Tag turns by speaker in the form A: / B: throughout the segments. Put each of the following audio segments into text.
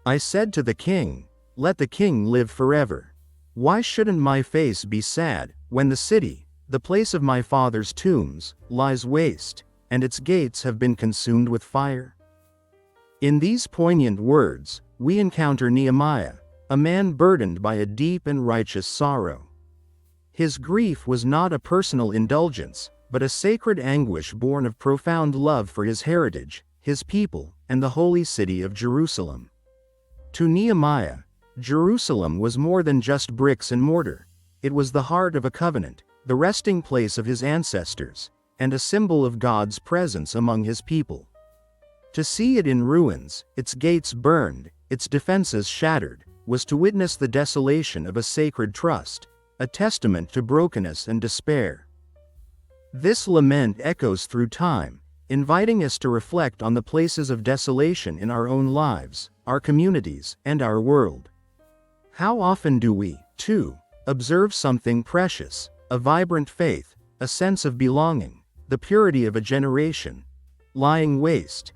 A: I said to the king, let the king live forever. Why shouldn't my face be sad, when the city, the place of my father's tombs, lies waste, and its gates have been consumed with fire? In these poignant words, we encounter Nehemiah, a man burdened by a deep and righteous sorrow. His grief was not a personal indulgence, but a sacred anguish born of profound love for his heritage, his people, and the holy city of Jerusalem. To Nehemiah, Jerusalem was more than just bricks and mortar. It was the heart of a covenant, the resting place of his ancestors, and a symbol of God's presence among his people. To see it in ruins, its gates burned, its defenses shattered, was to witness the desolation of a sacred trust, a testament to brokenness and despair. This lament echoes through time, inviting us to reflect on the places of desolation in our own lives, our communities, and our world. How often do we, too, observe something precious, a vibrant faith, a sense of belonging, the purity of a generation, lying waste,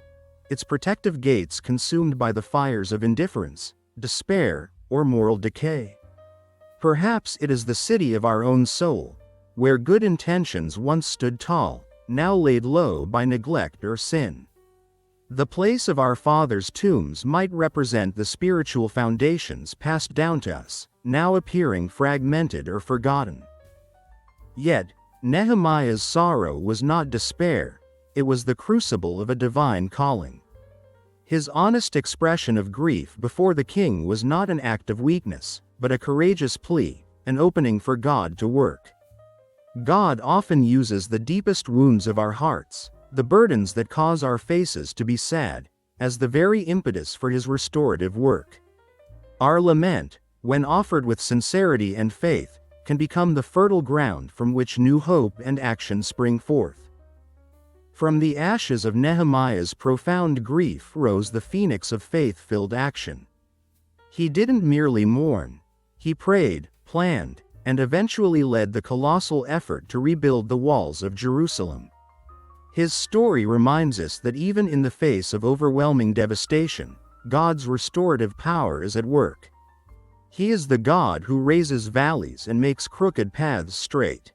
A: its protective gates consumed by the fires of indifference, despair, or moral decay? Perhaps it is the city of our own soul, where good intentions once stood tall, now laid low by neglect or sin. The place of our fathers' tombs might represent the spiritual foundations passed down to us, now appearing fragmented or forgotten. Yet, Nehemiah's sorrow was not despair, it was the crucible of a divine calling. His honest expression of grief before the king was not an act of weakness, but a courageous plea, an opening for God to work. God often uses the deepest wounds of our hearts, the burdens that cause our faces to be sad, as the very impetus for his restorative work. Our lament, when offered with sincerity and faith, can become the fertile ground from which new hope and action spring forth. From the ashes of Nehemiah's profound grief rose the phoenix of faith-filled action. He didn't merely mourn, he prayed, planned, and eventually led the colossal effort to rebuild the walls of Jerusalem. His story reminds us that even in the face of overwhelming devastation, God's restorative power is at work. He is the God who raises valleys and makes crooked paths straight.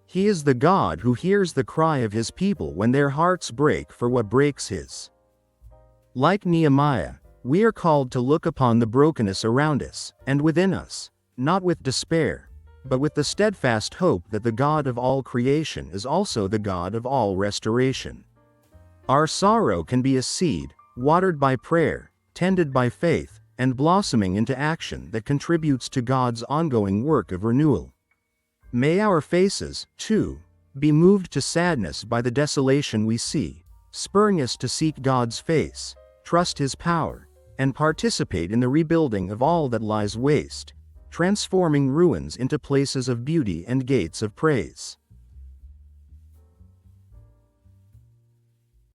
A: He is the God who hears the cry of his people when their hearts break for what breaks his. Like Nehemiah, we are called to look upon the brokenness around us, and within us, not with despair, but with the steadfast hope that the God of all creation is also the God of all restoration. Our sorrow can be a seed, watered by prayer, tended by faith, and blossoming into action that contributes to God's ongoing work of renewal. May our faces, too, be moved to sadness by the desolation we see, spurring us to seek God's face, trust his power, and participate in the rebuilding of all that lies waste, transforming ruins into places of beauty and gates of praise.